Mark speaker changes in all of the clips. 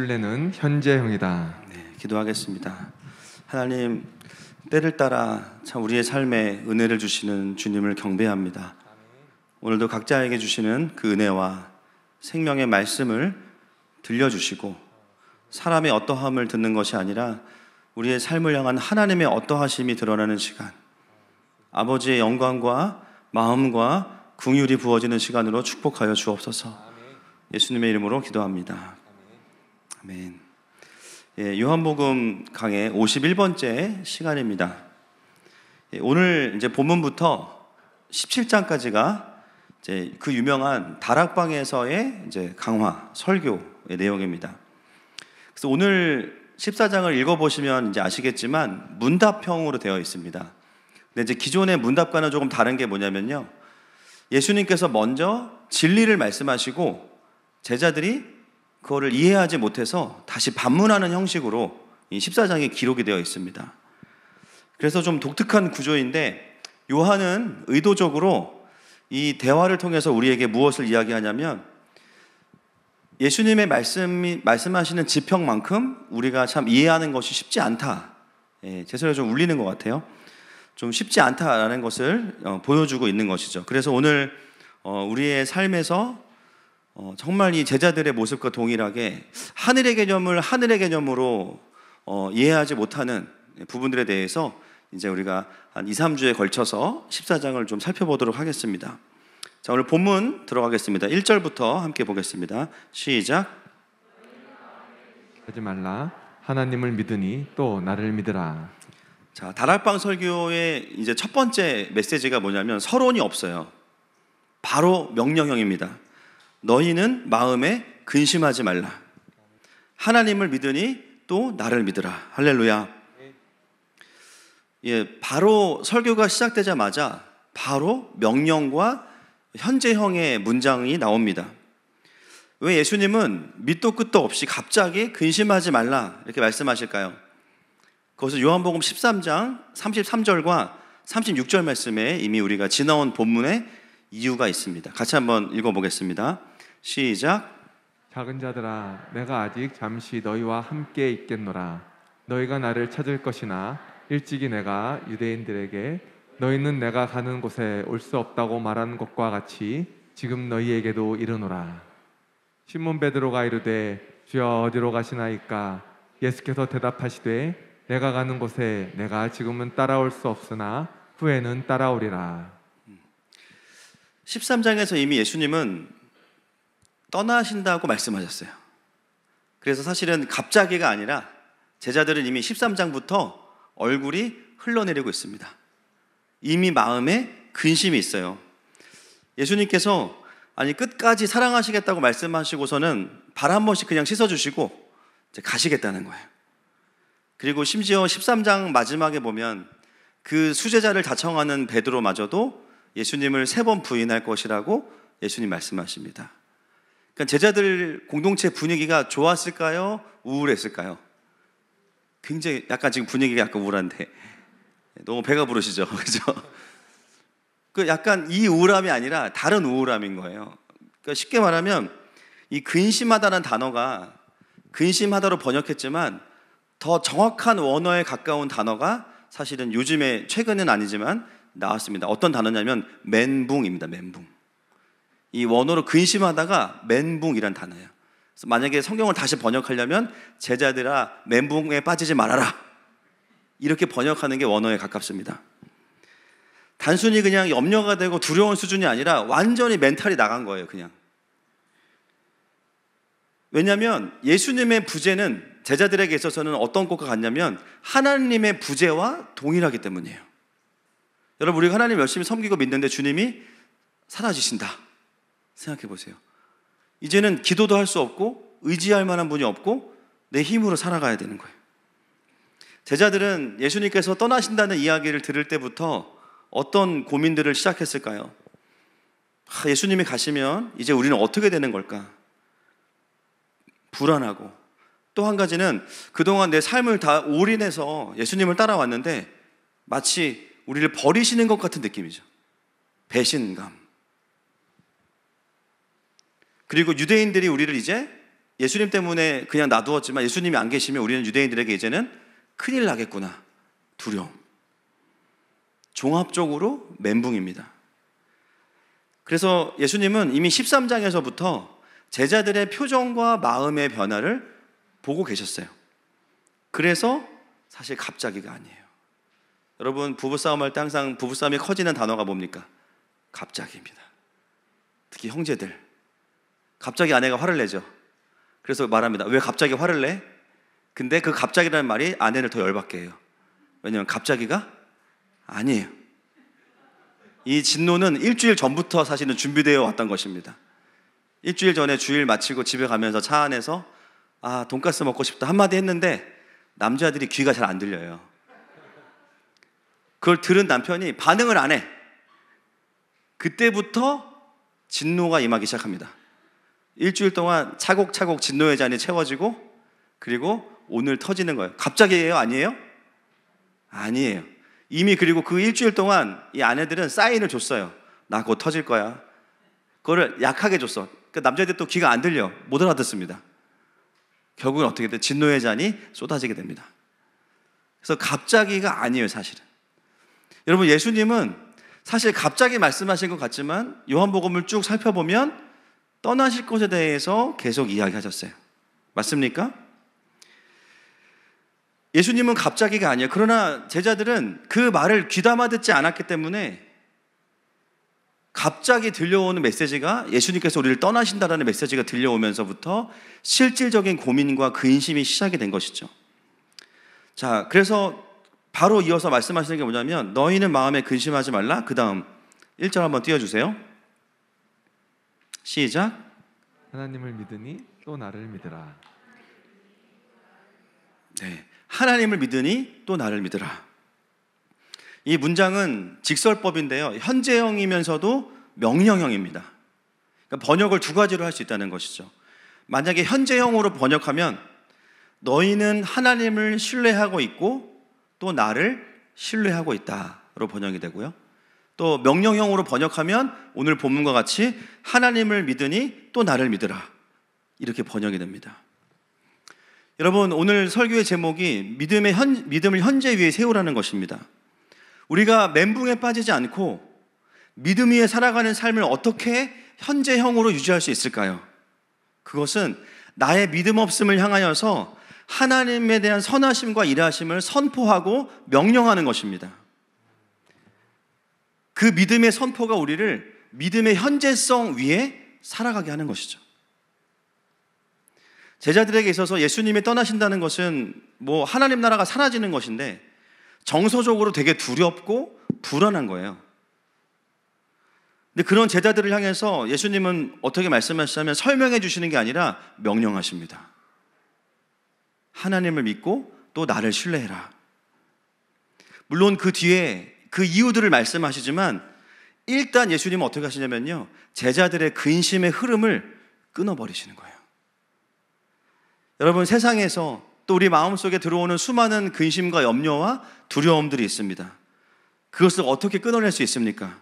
Speaker 1: 순례는 현재형이다.
Speaker 2: 네, 기도하겠습니다. 하나님, 때를 따라 참 우리의 삶에 은혜를 주시는 주님을 경배합니다. 오늘도 각자에게 주시는 그 은혜와 생명의 말씀을 들려주시고 사람의 어떠함을 듣는 것이 아니라 우리의 삶을 향한 하나님의 어떠하심이 드러나는 시간, 아버지의 영광과 마음과 긍휼이 부어지는 시간으로 축복하여 주옵소서. 예수님의 이름으로 기도합니다. 아멘. 예, 요한복음 강의 51번째 시간입니다. 예, 오늘 이제 본문부터 17장까지가 이제 그 유명한 다락방에서의 이제 강화 설교의 내용입니다. 그래서 오늘 14장을 읽어보시면 이제 아시겠지만 문답형으로 되어 있습니다. 근데 이제 기존의 문답과는 조금 다른 게 뭐냐면요, 예수님께서 먼저 진리를 말씀하시고 제자들이 그거를 이해하지 못해서 다시 반문하는 형식으로 이 14장이 기록이 되어 있습니다. 그래서 좀 독특한 구조인데 요한은 의도적으로 이 대화를 통해서 우리에게 무엇을 이야기하냐면 예수님의 말씀하시는 지평만큼 우리가 참 이해하는 것이 쉽지 않다. 예, 제 소리가 좀 울리는 것 같아요. 좀 쉽지 않다라는 것을 보여주고 있는 것이죠. 그래서 오늘 우리의 삶에서 정말 이 제자들의 모습과 동일하게 하늘의 개념을 하늘의 개념으로 이해하지 못하는 부분들에 대해서 이제 우리가 한 2, 3주에 걸쳐서 14장을 좀 살펴보도록 하겠습니다. 자, 오늘 본문 들어가겠습니다. 1절부터 함께 보겠습니다. 시작.
Speaker 1: 하지 말라. 하나님을 믿으니 또 나를 믿으라.
Speaker 2: 자, 다락방 설교의 이제 첫 번째 메시지가 뭐냐면 서론이 없어요. 바로 명령형입니다. 너희는 마음에 근심하지 말라. 하나님을 믿으니 또 나를 믿으라. 할렐루야. 예, 바로 설교가 시작되자마자 바로 명령과 현재형의 문장이 나옵니다. 왜 예수님은 밑도 끝도 없이 갑자기 근심하지 말라 이렇게 말씀하실까요? 그것은 요한복음 13장 33절과 36절 말씀에 이미 우리가 지나온 본문에 이유가 있습니다. 같이 한번 읽어보겠습니다. 시작.
Speaker 1: 작은 자들아, 내가 아직 잠시 너희와 함께 있겠노라. 너희가 나를 찾을 것이나 일찍이 내가 유대인들에게 너희는 내가 가는 곳에 올 수 없다고 말하는 것과 같이 지금 너희에게도 이르노라. 시몬 베드로가 이르되 주여 어디로 가시나이까? 예수께서 대답하시되 내가 가는 곳에 내가 지금은 따라올 수 없으나 후에는 따라오리라.
Speaker 2: 13장에서 이미 예수님은 떠나신다고 말씀하셨어요. 그래서 사실은 갑자기가 아니라 제자들은 이미 13장부터 얼굴이 흘러내리고 있습니다. 이미 마음에 근심이 있어요. 예수님께서 끝까지 사랑하시겠다고 말씀하시고서는 발 한 번씩 그냥 씻어주시고 이제 가시겠다는 거예요. 그리고 심지어 13장 마지막에 보면 그 수제자를 자청하는 베드로마저도 예수님을 3번 부인할 것이라고 예수님 말씀하십니다. 그러니까 제자들 공동체 분위기가 좋았을까요? 우울했을까요? 굉장히 약간 지금 분위기가 약간 우울한데 너무 배가 부르시죠? 그죠? 그 약간 이 우울함이 아니라 다른 우울함인 거예요. 그러니까 쉽게 말하면 이 근심하다는 단어가 근심하다로 번역했지만 더 정확한 원어에 가까운 단어가 사실은 요즘에 최근은 아니지만 나왔습니다. 어떤 단어냐면 멘붕입니다. 멘붕. 이 원어로 근심하다가 멘붕이란 단어예요. 그래서 만약에 성경을 다시 번역하려면 제자들아 멘붕에 빠지지 말아라 이렇게 번역하는 게 원어에 가깝습니다. 단순히 그냥 염려가 되고 두려운 수준이 아니라 완전히 멘탈이 나간 거예요. 그냥. 왜냐하면 예수님의 부재는 제자들에게 있어서는 어떤 것과 같냐면 하나님의 부재와 동일하기 때문이에요. 여러분, 우리가 하나님 열심히 섬기고 믿는데 주님이 사라지신다 생각해 보세요. 이제는 기도도 할 수 없고 의지할 만한 분이 없고 내 힘으로 살아가야 되는 거예요. 제자들은 예수님께서 떠나신다는 이야기를 들을 때부터 어떤 고민들을 시작했을까요? 예수님이 가시면 이제 우리는 어떻게 되는 걸까? 불안하고, 또 한 가지는 그동안 내 삶을 다 올인해서 예수님을 따라왔는데 마치 우리를 버리시는 것 같은 느낌이죠. 배신감. 그리고 유대인들이 우리를 이제 예수님 때문에 그냥 놔두었지만 예수님이 안 계시면 우리는 유대인들에게 이제는 큰일 나겠구나. 두려움. 종합적으로 멘붕입니다. 그래서 예수님은 이미 13장에서부터 제자들의 표정과 마음의 변화를 보고 계셨어요. 그래서 사실 갑자기가 아니에요. 여러분, 부부싸움 할 때 항상 부부싸움이 커지는 단어가 뭡니까? 갑자기입니다. 특히 형제들, 갑자기 아내가 화를 내죠. 그래서 말합니다. 왜 갑자기 화를 내? 근데 그 갑자기라는 말이 아내를 더 열받게 해요. 왜냐하면 갑자기가 아니에요. 이 진노는 일주일 전부터 사실은 준비되어 왔던 것입니다. 일주일 전에 주일 마치고 집에 가면서 차 안에서 돈가스 먹고 싶다 한마디 했는데 남자들이 귀가 잘 안 들려요. 그걸 들은 남편이 반응을 안 해. 그때부터 진노가 임하기 시작합니다. 일주일 동안 차곡차곡 진노의 잔이 채워지고, 그리고 오늘 터지는 거예요. 갑자기예요? 아니에요? 아니에요. 이미 그리고 그 일주일 동안 이 아내들은 사인을 줬어요. 나 곧 터질 거야. 그거를 약하게 줬어. 그러니까 남자들 또 귀가 안 들려. 못 알아듣습니다. 결국은 어떻게 돼? 진노의 잔이 쏟아지게 됩니다. 그래서 갑자기가 아니에요, 사실은. 여러분, 예수님은 사실 갑자기 말씀하신 것 같지만 요한복음을 쭉 살펴보면 떠나실 것에 대해서 계속 이야기하셨어요. 맞습니까? 예수님은 갑자기가 아니에요. 그러나 제자들은 그 말을 귀담아 듣지 않았기 때문에 갑자기 들려오는 메시지가, 예수님께서 우리를 떠나신다라는 메시지가 들려오면서부터 실질적인 고민과 근심이 시작이 된 것이죠. 자, 그래서 바로 이어서 말씀하시는 게 뭐냐면, 너희는 마음에 근심하지 말라. 그 다음 1절 한번 띄워주세요. 시작.
Speaker 1: 하나님을 믿으니 또 나를 믿으라.
Speaker 2: 네, 하나님을 믿으니 또 나를 믿으라. 이 문장은 직설법인데요, 현재형이면서도 명령형입니다. 그러니까 번역을 두 가지로 할 수 있다는 것이죠. 만약에 현재형으로 번역하면 너희는 하나님을 신뢰하고 있고 또 나를 신뢰하고 있다로 번역이 되고요, 또 명령형으로 번역하면 오늘 본문과 같이 하나님을 믿으니 또 나를 믿으라, 이렇게 번역이 됩니다. 여러분, 오늘 설교의 제목이 믿음을 현재 위에 세우라는 것입니다. 우리가 멘붕에 빠지지 않고 믿음 위에 살아가는 삶을 어떻게 현재형으로 유지할 수 있을까요? 그것은 나의 믿음 없음을 향하여서 하나님에 대한 선하심과 일하심을 선포하고 명령하는 것입니다. 그 믿음의 선포가 우리를 믿음의 현재성 위에 살아가게 하는 것이죠. 제자들에게 있어서 예수님이 떠나신다는 것은 하나님 나라가 사라지는 것인데 정서적으로 되게 두렵고 불안한 거예요. 근데 그런 제자들을 향해서 예수님은 어떻게 말씀하시냐면 설명해 주시는 게 아니라 명령하십니다. 하나님을 믿고 또 나를 신뢰해라. 물론 그 뒤에 그 이유들을 말씀하시지만 일단 예수님은 어떻게 하시냐면요, 제자들의 근심의 흐름을 끊어버리시는 거예요. 여러분, 세상에서 또 우리 마음속에 들어오는 수많은 근심과 염려와 두려움들이 있습니다. 그것을 어떻게 끊어낼 수 있습니까?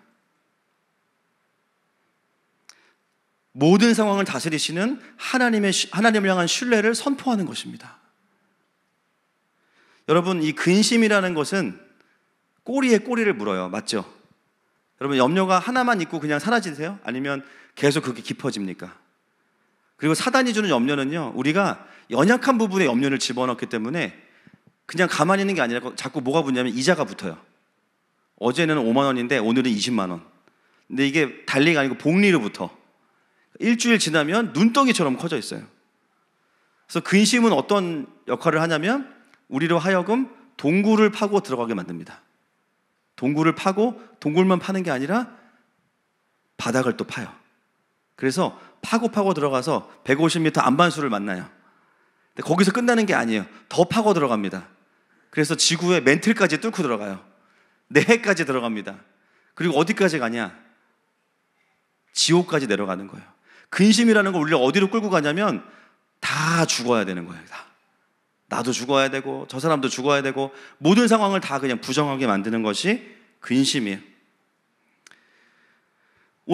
Speaker 2: 모든 상황을 다스리시는 하나님을 향한 신뢰를 선포하는 것입니다. 여러분, 이 근심이라는 것은 꼬리에 꼬리를 물어요. 맞죠? 여러분, 염려가 하나만 있고 그냥 사라지세요? 아니면 계속 그게 깊어집니까? 그리고 사단이 주는 염려는요, 우리가 연약한 부분에 염려를 집어넣기 때문에 그냥 가만히 있는 게 아니라 자꾸 뭐가 붙냐면 이자가 붙어요. 어제는 5만 원인데 오늘은 20만 원. 근데 이게 달리가 아니고 복리로 붙어. 일주일 지나면 눈덩이처럼 커져 있어요. 그래서 근심은 어떤 역할을 하냐면 우리로 하여금 동굴을 파고 들어가게 만듭니다. 동굴을 파고 동굴만 파는 게 아니라 바닥을 또 파요. 그래서 파고 들어가서 150m 안반수를 만나요. 근데 거기서 끝나는 게 아니에요. 더 파고 들어갑니다. 그래서 지구의 멘틀까지 뚫고 들어가요. 내해까지 들어갑니다. 그리고 어디까지 가냐? 지옥까지 내려가는 거예요. 근심이라는 걸 우리를 어디로 끌고 가냐면 다 죽어야 되는 거예요. 다. 나도 죽어야 되고 저 사람도 죽어야 되고 모든 상황을 다 그냥 부정하게 만드는 것이 근심이에요.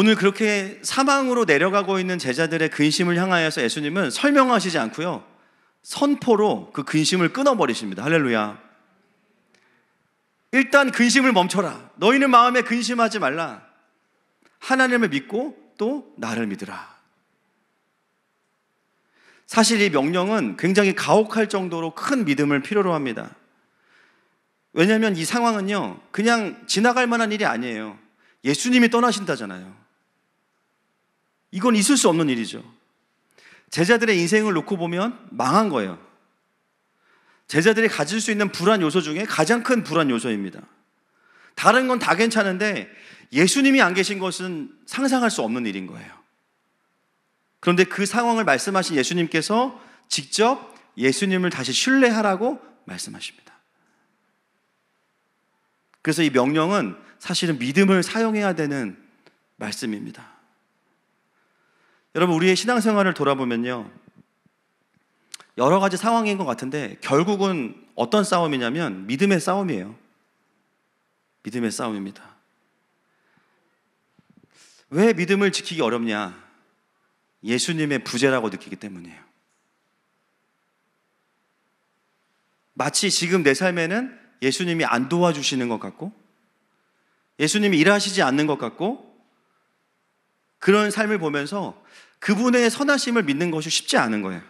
Speaker 2: 오늘 그렇게 사망으로 내려가고 있는 제자들의 근심을 향하여서 예수님은 설명하시지 않고요, 선포로 그 근심을 끊어버리십니다. 할렐루야. 일단 근심을 멈춰라. 너희는 마음에 근심하지 말라. 하나님을 믿고 또 나를 믿으라. 사실 이 명령은 굉장히 가혹할 정도로 큰 믿음을 필요로 합니다. 왜냐하면 이 상황은요, 그냥 지나갈 만한 일이 아니에요. 예수님이 떠나신다잖아요. 이건 있을 수 없는 일이죠. 제자들의 인생을 놓고 보면 망한 거예요. 제자들이 가질 수 있는 불안 요소 중에 가장 큰 불안 요소입니다. 다른 건 다 괜찮은데 예수님이 안 계신 것은 상상할 수 없는 일인 거예요. 그런데 그 상황을 말씀하신 예수님께서 직접 예수님을 다시 신뢰하라고 말씀하십니다. 그래서 이 명령은 사실은 믿음을 사용해야 되는 말씀입니다. 여러분, 우리의 신앙생활을 돌아보면요, 여러 가지 상황인 것 같은데 결국은 어떤 싸움이냐면 믿음의 싸움이에요. 믿음의 싸움입니다. 왜 믿음을 지키기 어렵냐? 예수님의 부재라고 느끼기 때문이에요. 마치 지금 내 삶에는 예수님이 안 도와주시는 것 같고, 예수님이 일하시지 않는 것 같고, 그런 삶을 보면서 그분의 선하심을 믿는 것이 쉽지 않은 거예요.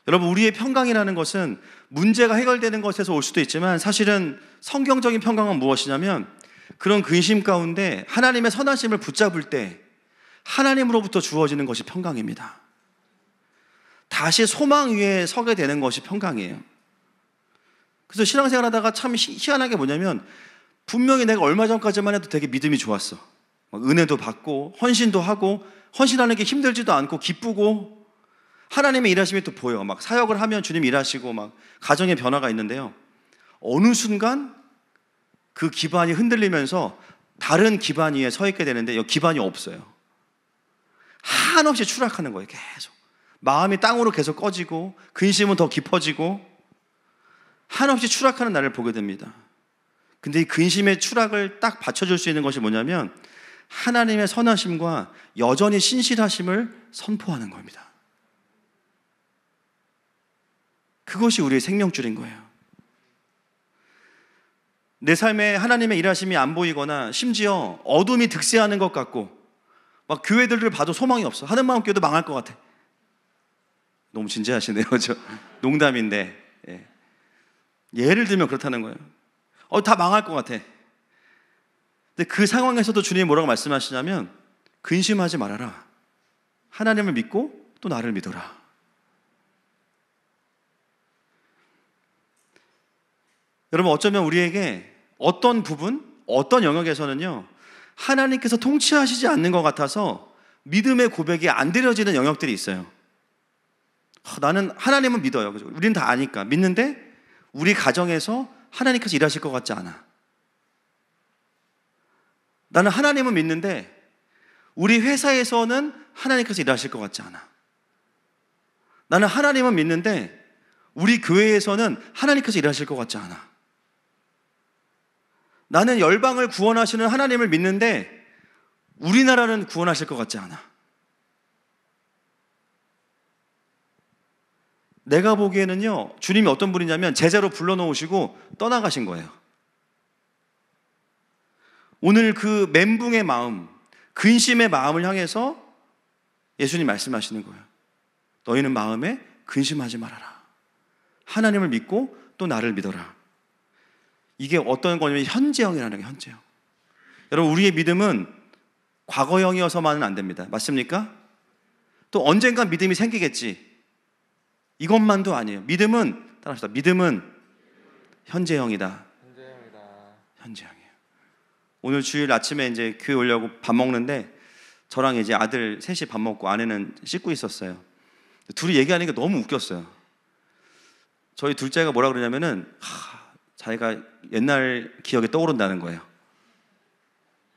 Speaker 2: 여러분, 우리의 평강이라는 것은 문제가 해결되는 것에서 올 수도 있지만, 사실은 성경적인 평강은 무엇이냐면 그런 근심 가운데 하나님의 선하심을 붙잡을 때 하나님으로부터 주어지는 것이 평강입니다. 다시 소망 위에 서게 되는 것이 평강이에요. 그래서 신앙생활 하다가 참 희한한 게 뭐냐면, 분명히 내가 얼마 전까지만 해도 되게 믿음이 좋았어. 은혜도 받고 헌신도 하고, 헌신하는 게 힘들지도 않고 기쁘고, 하나님의 일하심이 또 보여. 막 사역을 하면 주님 일하시고 막 가정의 변화가 있는데요, 어느 순간 그 기반이 흔들리면서 다른 기반 위에 서 있게 되는데 이 기반이 없어요. 한없이 추락하는 거예요. 계속 마음이 땅으로 계속 꺼지고 근심은 더 깊어지고 한없이 추락하는 나를 보게 됩니다. 근데 이 근심의 추락을 딱 받쳐줄 수 있는 것이 뭐냐면 하나님의 선하심과 여전히 신실하심을 선포하는 겁니다. 그것이 우리의 생명줄인 거예요. 내 삶에 하나님의 일하심이 안 보이거나 심지어 어둠이 득세하는 것 같고, 막 교회들을 봐도 소망이 없어. 하늘마음교회도 망할 것 같아. 너무 진지하시네요. 저 농담인데, 예. 예를 들면 그렇다는 거예요. 다 망할 것 같아. 근데 그 상황에서도 주님이 뭐라고 말씀하시냐면 근심하지 말아라. 하나님을 믿고 또 나를 믿어라. 여러분, 어쩌면 우리에게 어떤 부분, 어떤 영역에서는요, 하나님께서 통치하시지 않는 것 같아서 믿음의 고백이 안 드려지는 영역들이 있어요. 나는 하나님은 믿어요. 우리는 다 아니까 믿는데 우리 가정에서 하나님께서 일하실 것 같지 않아. 나는 하나님은 믿는데 우리 회사에서는 하나님께서 일하실 것 같지 않아. 나는 하나님은 믿는데 우리 교회에서는 하나님께서 일하실 것 같지 않아. 나는 열방을 구원하시는 하나님을 믿는데 우리나라는 구원하실 것 같지 않아. 내가 보기에는요, 주님이 어떤 분이냐면 제자로 불러놓으시고 떠나가신 거예요. 오늘 그 멘붕의 마음, 근심의 마음을 향해서 예수님 말씀하시는 거예요. 너희는 마음에 근심하지 말아라. 하나님을 믿고 또 나를 믿어라. 이게 어떤 거냐면 현재형이라는 게 현재형. 여러분, 우리의 믿음은 과거형이어서만은 안 됩니다. 맞습니까? 또 언젠간 믿음이 생기겠지. 이것만도 아니에요. 믿음은, 따라합시다. 믿음은 현재형이다. 현재형이에요. 오늘 주일 아침에 이제 교회 오려고 밥 먹는데 저랑 이제 아들 셋이 밥 먹고 아내는 씻고 있었어요. 둘이 얘기하는 게 너무 웃겼어요. 저희 둘째가 뭐라 그러냐면은 자기가 옛날 기억이 떠오른다는 거예요.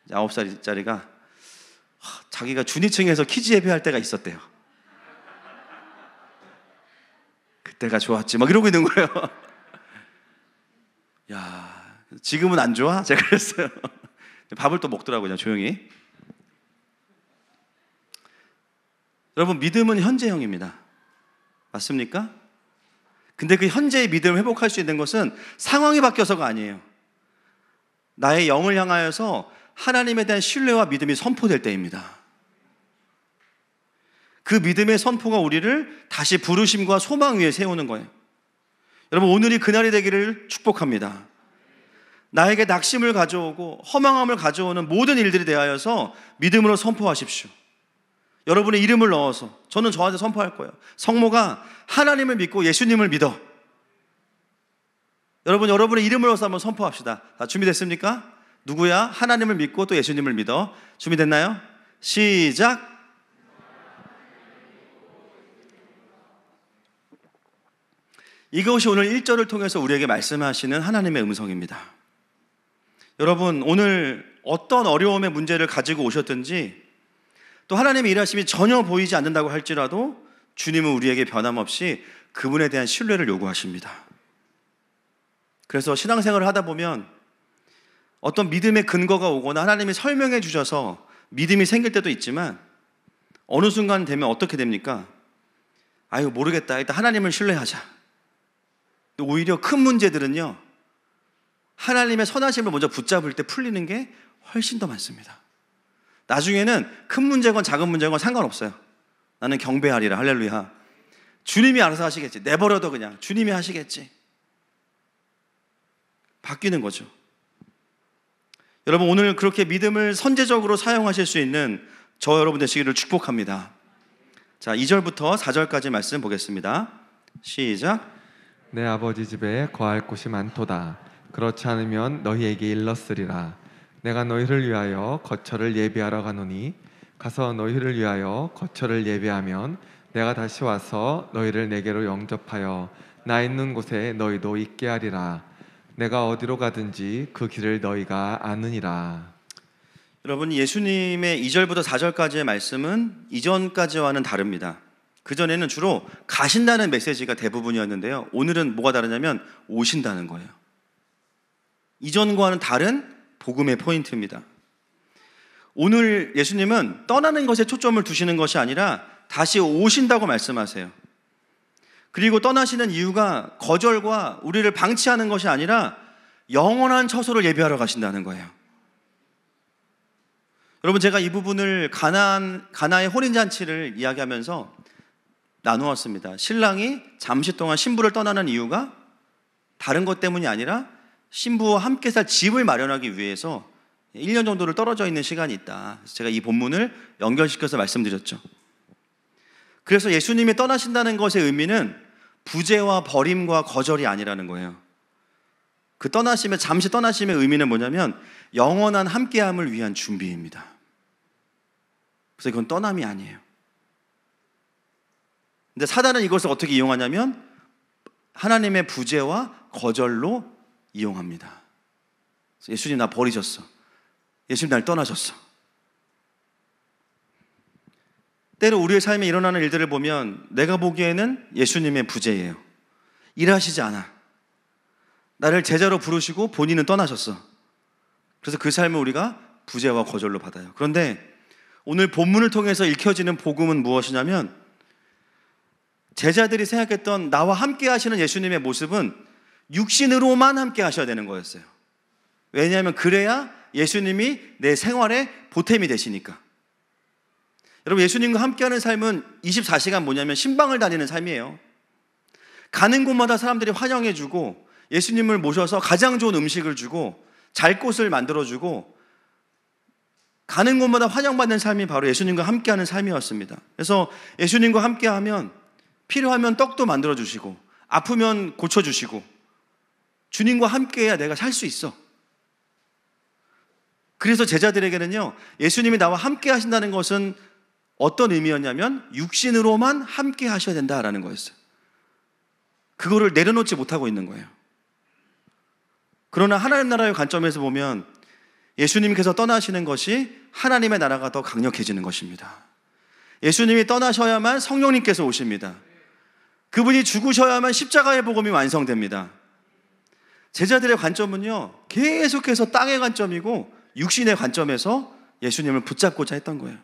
Speaker 2: 9살짜리가 자기가 준이층에서 키즈 예배할 때가 있었대요. 그때가 좋았지 막 이러고 있는 거예요. 야, 지금은 안 좋아? 제가 그랬어요. 밥을 또 먹더라고요, 조용히. 여러분, 믿음은 현재형입니다. 맞습니까? 근데 그 현재의 믿음을 회복할 수 있는 것은 상황이 바뀌어서가 아니에요. 나의 영을 향하여서 하나님에 대한 신뢰와 믿음이 선포될 때입니다. 그 믿음의 선포가 우리를 다시 부르심과 소망 위에 세우는 거예요. 여러분, 오늘이 그날이 되기를 축복합니다. 나에게 낙심을 가져오고 허망함을 가져오는 모든 일들이 대하여서 믿음으로 선포하십시오. 여러분의 이름을 넣어서 저는 저한테 선포할 거예요. 성모가 하나님을 믿고 예수님을 믿어. 여러분, 여러분의 이름을 넣어서 한번 선포합시다. 다 준비됐습니까? 누구야? 하나님을 믿고 또 예수님을 믿어. 준비됐나요? 시작. 이것이 오늘 1절을 통해서 우리에게 말씀하시는 하나님의 음성입니다. 여러분, 오늘 어떤 어려움의 문제를 가지고 오셨든지 또 하나님의 일하심이 전혀 보이지 않는다고 할지라도 주님은 우리에게 변함없이 그분에 대한 신뢰를 요구하십니다. 그래서 신앙생활을 하다 보면 어떤 믿음의 근거가 오거나 하나님이 설명해 주셔서 믿음이 생길 때도 있지만 어느 순간 되면 어떻게 됩니까? 아유, 모르겠다. 일단 하나님을 신뢰하자. 오히려 큰 문제들은요, 하나님의 선하심을 먼저 붙잡을 때 풀리는 게 훨씬 더 많습니다. 나중에는 큰 문제건 작은 문제건 상관없어요. 나는 경배하리라. 할렐루야. 주님이 알아서 하시겠지. 내버려둬. 그냥 주님이 하시겠지. 바뀌는 거죠. 여러분, 오늘 그렇게 믿음을 선제적으로 사용하실 수 있는 저 여러분 되시기를 축복합니다. 자, 2절부터 4절까지 말씀 보겠습니다. 시작.
Speaker 1: 내 아버지 집에 거할 곳이 많도다. 그렇지 않으면 너희에게 일렀으리라. 내가 너희를 위하여 거처를 예비하러 가노니 가서 너희를 위하여 거처를 예비하면 내가 다시 와서 너희를 내게로 영접하여 나 있는 곳에 너희도 있게 하리라. 내가 어디로 가든지 그 길을 너희가 아느니라.
Speaker 2: 여러분, 예수님의 2절부터 4절까지의 말씀은 이전까지와는 다릅니다. 그전에는 주로 가신다는 메시지가 대부분이었는데요, 오늘은 뭐가 다르냐면 오신다는 거예요. 이전과는 다른 복음의 포인트입니다. 오늘 예수님은 떠나는 것에 초점을 두시는 것이 아니라 다시 오신다고 말씀하세요. 그리고 떠나시는 이유가 거절과 우리를 방치하는 것이 아니라 영원한 처소를 예비하러 가신다는 거예요. 여러분, 제가 이 부분을 가나의 혼인잔치를 이야기하면서 나누었습니다. 신랑이 잠시 동안 신부를 떠나는 이유가 다른 것 때문이 아니라 신부와 함께 살 집을 마련하기 위해서 1년 정도를 떨어져 있는 시간이 있다. 그래서 제가 이 본문을 연결시켜서 말씀드렸죠. 그래서 예수님이 떠나신다는 것의 의미는 부재와 버림과 거절이 아니라는 거예요. 그 잠시 떠나심의 의미는 뭐냐면 영원한 함께함을 위한 준비입니다. 그래서 이건 떠남이 아니에요. 근데 사단은 이것을 어떻게 이용하냐면 하나님의 부재와 거절로 이용합니다. 예수님 나 버리셨어. 예수님 날 떠나셨어. 때로 우리의 삶에 일어나는 일들을 보면 내가 보기에는 예수님의 부재예요. 일하시지 않아. 나를 제자로 부르시고 본인은 떠나셨어. 그래서 그 삶을 우리가 부재와 거절로 받아요. 그런데 오늘 본문을 통해서 읽혀지는 복음은 무엇이냐면 제자들이 생각했던 나와 함께 하시는 예수님의 모습은 육신으로만 함께 하셔야 되는 거였어요. 왜냐하면 그래야 예수님이 내 생활에 보탬이 되시니까. 여러분, 예수님과 함께하는 삶은 24시간 뭐냐면 신방을 다니는 삶이에요. 가는 곳마다 사람들이 환영해주고 예수님을 모셔서 가장 좋은 음식을 주고 잘 곳을 만들어주고 가는 곳마다 환영받는 삶이 바로 예수님과 함께하는 삶이었습니다. 그래서 예수님과 함께하면 필요하면 떡도 만들어주시고 아프면 고쳐주시고 주님과 함께해야 내가 살 수 있어. 그래서 제자들에게는요, 예수님이 나와 함께 하신다는 것은 어떤 의미였냐면 육신으로만 함께 하셔야 된다라는 거였어요. 그거를 내려놓지 못하고 있는 거예요. 그러나 하나님 나라의 관점에서 보면 예수님께서 떠나시는 것이 하나님의 나라가 더 강력해지는 것입니다. 예수님이 떠나셔야만 성령님께서 오십니다. 그분이 죽으셔야만 십자가의 복음이 완성됩니다. 제자들의 관점은요, 계속해서 땅의 관점이고 육신의 관점에서 예수님을 붙잡고자 했던 거예요.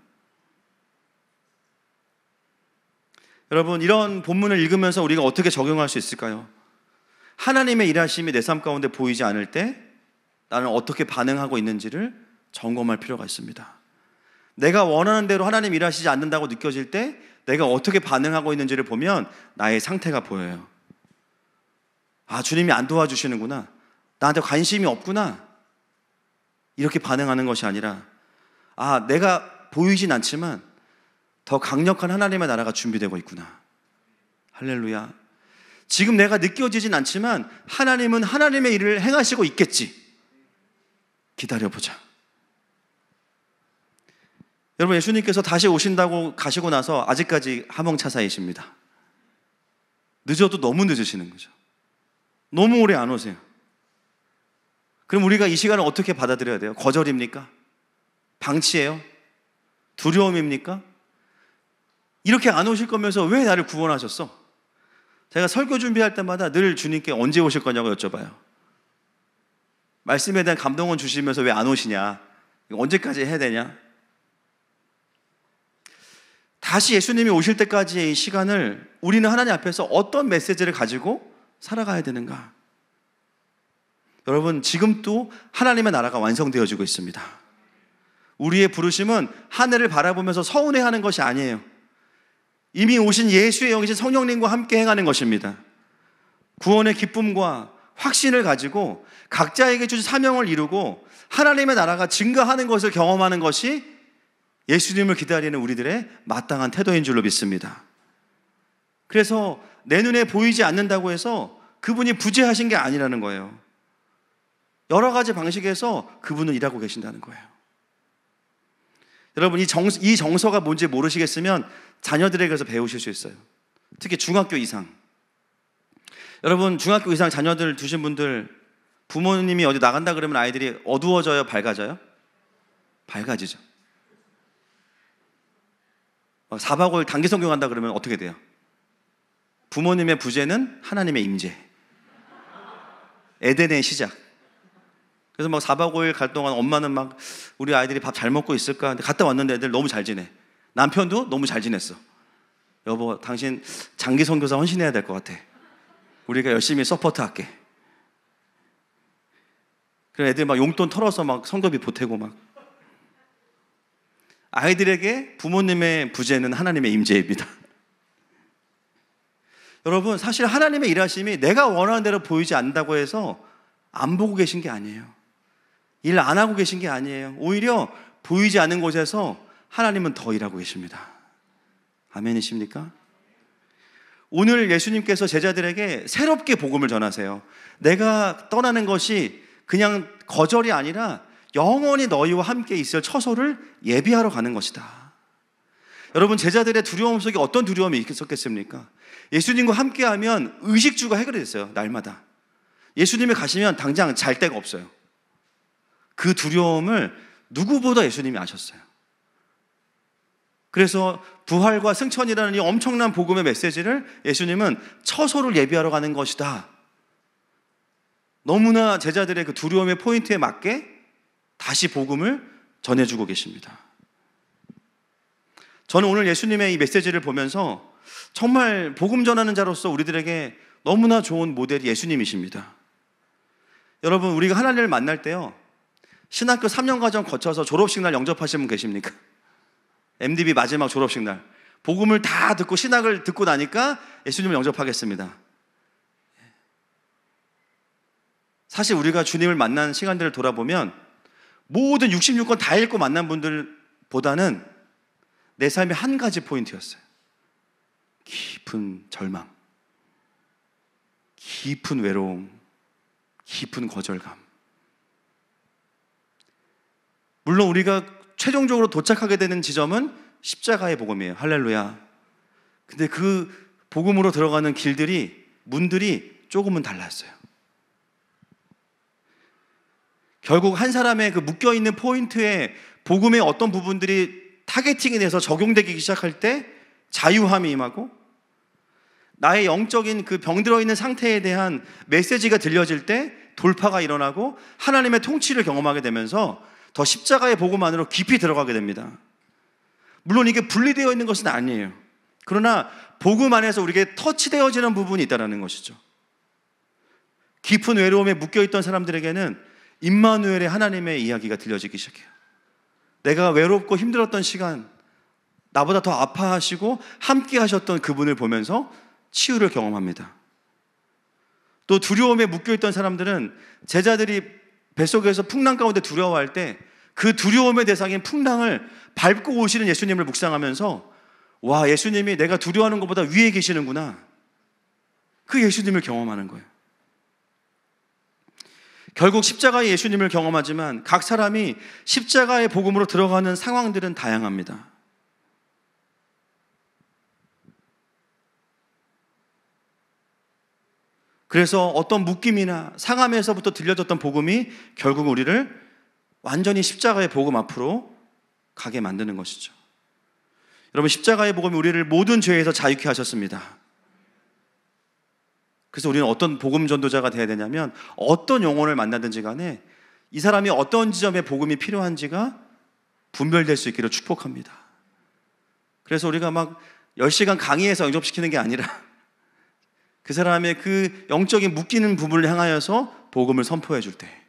Speaker 2: 여러분, 이런 본문을 읽으면서 우리가 어떻게 적용할 수 있을까요? 하나님의 일하심이 내 삶 가운데 보이지 않을 때 나는 어떻게 반응하고 있는지를 점검할 필요가 있습니다. 내가 원하는 대로 하나님 일하시지 않는다고 느껴질 때 내가 어떻게 반응하고 있는지를 보면 나의 상태가 보여요. 아, 주님이 안 도와주시는구나, 나한테 관심이 없구나, 이렇게 반응하는 것이 아니라, 아, 내가 보이진 않지만 더 강력한 하나님의 나라가 준비되고 있구나. 할렐루야. 지금 내가 느껴지진 않지만 하나님은 하나님의 일을 행하시고 있겠지. 기다려보자. 여러분, 예수님께서 다시 오신다고 가시고 나서 아직까지 하몽차사이십니다. 늦어도 너무 늦으시는 거죠. 너무 오래 안 오세요. 그럼 우리가 이 시간을 어떻게 받아들여야 돼요? 거절입니까? 방치예요? 두려움입니까? 이렇게 안 오실 거면서 왜 나를 구원하셨어? 제가 설교 준비할 때마다 늘 주님께 언제 오실 거냐고 여쭤봐요. 말씀에 대한 감동은 주시면서 왜 안 오시냐? 이거 언제까지 해야 되냐? 다시 예수님이 오실 때까지의 이 시간을 우리는 하나님 앞에서 어떤 메시지를 가지고 살아가야 되는가? 여러분, 지금도 하나님의 나라가 완성되어지고 있습니다. 우리의 부르심은 하늘을 바라보면서 서운해하는 것이 아니에요. 이미 오신 예수의 영이신 성령님과 함께 행하는 것입니다. 구원의 기쁨과 확신을 가지고 각자에게 주신 사명을 이루고 하나님의 나라가 증가하는 것을 경험하는 것이 예수님을 기다리는 우리들의 마땅한 태도인 줄로 믿습니다. 그래서 내 눈에 보이지 않는다고 해서 그분이 부재하신 게 아니라는 거예요. 여러 가지 방식에서 그분은 일하고 계신다는 거예요. 여러분, 이 정서가 뭔지 모르시겠으면 자녀들에게서 배우실 수 있어요. 특히 중학교 이상. 여러분, 중학교 이상 자녀들 두신 분들, 부모님이 어디 나간다 그러면 아이들이 어두워져요, 밝아져요? 밝아지죠. 4박 5일 단기 성경 한다 그러면 어떻게 돼요? 부모님의 부재는 하나님의 임재, 에덴의 시작. 그래서 막 4박 5일 갈 동안 엄마는 막 우리 아이들이 밥 잘 먹고 있을까? 근데 갔다 왔는데 애들 너무 잘 지내. 남편도 너무 잘 지냈어. 여보, 당신 장기 선교사 헌신해야 될 것 같아. 우리가 열심히 서포트 할게. 그래서 애들 막 용돈 털어서 막 선교비 보태고 막. 아이들에게 부모님의 부재는 하나님의 임재입니다. 여러분, 사실 하나님의 일하심이 내가 원하는 대로 보이지 않는다고 해서 안 보고 계신 게 아니에요. 일 안 하고 계신 게 아니에요. 오히려 보이지 않는 곳에서 하나님은 더 일하고 계십니다. 아멘이십니까? 오늘 예수님께서 제자들에게 새롭게 복음을 전하세요. 내가 떠나는 것이 그냥 거절이 아니라 영원히 너희와 함께 있을 처소를 예비하러 가는 것이다. 여러분, 제자들의 두려움 속에 어떤 두려움이 있었겠습니까? 예수님과 함께하면 의식주가 해결이 됐어요. 날마다 예수님이 가시면 당장 잘 데가 없어요. 그 두려움을 누구보다 예수님이 아셨어요. 그래서 부활과 승천이라는 이 엄청난 복음의 메시지를 예수님은 처소를 예비하러 가는 것이다. 너무나 제자들의 그 두려움의 포인트에 맞게 다시 복음을 전해주고 계십니다. 저는 오늘 예수님의 이 메시지를 보면서 정말 복음 전하는 자로서 우리들에게 너무나 좋은 모델이 예수님이십니다. 여러분, 우리가 하나님을 만날 때요, 신학교 3년 과정 거쳐서 졸업식 날 영접하신 분 계십니까? MDB 마지막 졸업식 날 복음을 다 듣고 신학을 듣고 나니까 예수님을 영접하겠습니다. 사실 우리가 주님을 만난 시간들을 돌아보면 모든 66권 다 읽고 만난 분들보다는 내 삶의 한 가지 포인트였어요. 깊은 절망, 깊은 외로움, 깊은 거절감. 물론 우리가 최종적으로 도착하게 되는 지점은 십자가의 복음이에요. 할렐루야. 근데 그 복음으로 들어가는 길들이, 문들이 조금은 달랐어요. 결국 한 사람의 그 묶여있는 포인트에 복음의 어떤 부분들이 타겟팅이 돼서 적용되기 시작할 때 자유함이 임하고, 나의 영적인 그 병들어 있는 상태에 대한 메시지가 들려질 때 돌파가 일어나고 하나님의 통치를 경험하게 되면서 더 십자가의 복음 안으로 깊이 들어가게 됩니다. 물론 이게 분리되어 있는 것은 아니에요. 그러나 복음 안에서 우리에게 터치되어지는 부분이 있다는 것이죠. 깊은 외로움에 묶여있던 사람들에게는 임마누엘의 하나님의 이야기가 들려지기 시작해요. 내가 외롭고 힘들었던 시간, 나보다 더 아파하시고 함께 하셨던 그분을 보면서 치유를 경험합니다. 또 두려움에 묶여있던 사람들은 제자들이 뱃속에서 풍랑 가운데 두려워할 때 그 두려움의 대상인 풍랑을 밟고 오시는 예수님을 묵상하면서 와, 예수님이 내가 두려워하는 것보다 위에 계시는구나. 그 예수님을 경험하는 거예요. 결국 십자가의 예수님을 경험하지만 각 사람이 십자가의 복음으로 들어가는 상황들은 다양합니다. 그래서 어떤 묶임이나 상함에서부터 들려졌던 복음이 결국 우리를 완전히 십자가의 복음 앞으로 가게 만드는 것이죠. 여러분, 십자가의 복음이 우리를 모든 죄에서 자유케 하셨습니다. 그래서 우리는 어떤 복음 전도자가 되어야 되냐면 어떤 영혼을 만나든지 간에 이 사람이 어떤 지점에 복음이 필요한지가 분별될 수 있기를 축복합니다. 그래서 우리가 막 10시간 강의해서 영접시키는 게 아니라 그 사람의 그 영적인 묶이는 부분을 향하여서 복음을 선포해 줄 때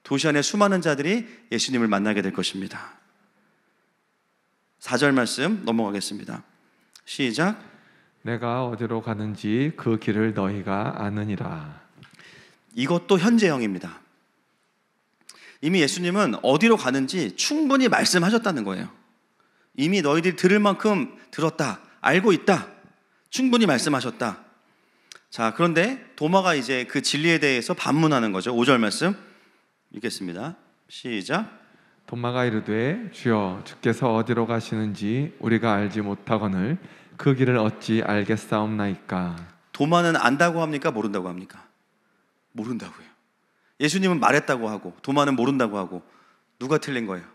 Speaker 2: 도시 안에 수많은 자들이 예수님을 만나게 될 것입니다. 4절 말씀 넘어가겠습니다. 시작.
Speaker 1: 내가 어디로 가는지 그 길을 너희가 아느니라.
Speaker 2: 이것도 현재형입니다. 이미 예수님은 어디로 가는지 충분히 말씀하셨다는 거예요. 이미 너희들이 들을 만큼 들었다, 알고 있다, 충분히 말씀하셨다. 자, 그런데 도마가 이제 그 진리에 대해서 반문하는 거죠. 5절 말씀 읽겠습니다. 시작.
Speaker 1: 도마가 이르되 주여 주께서 어디로 가시는지 우리가 알지 못하거늘 그 길을 어찌 알겠사옵나이까.
Speaker 2: 도마는 안다고 합니까? 모른다고 합니까? 모른다고요. 예수님은 말했다고 하고 도마는 모른다고 하고 누가 틀린 거예요?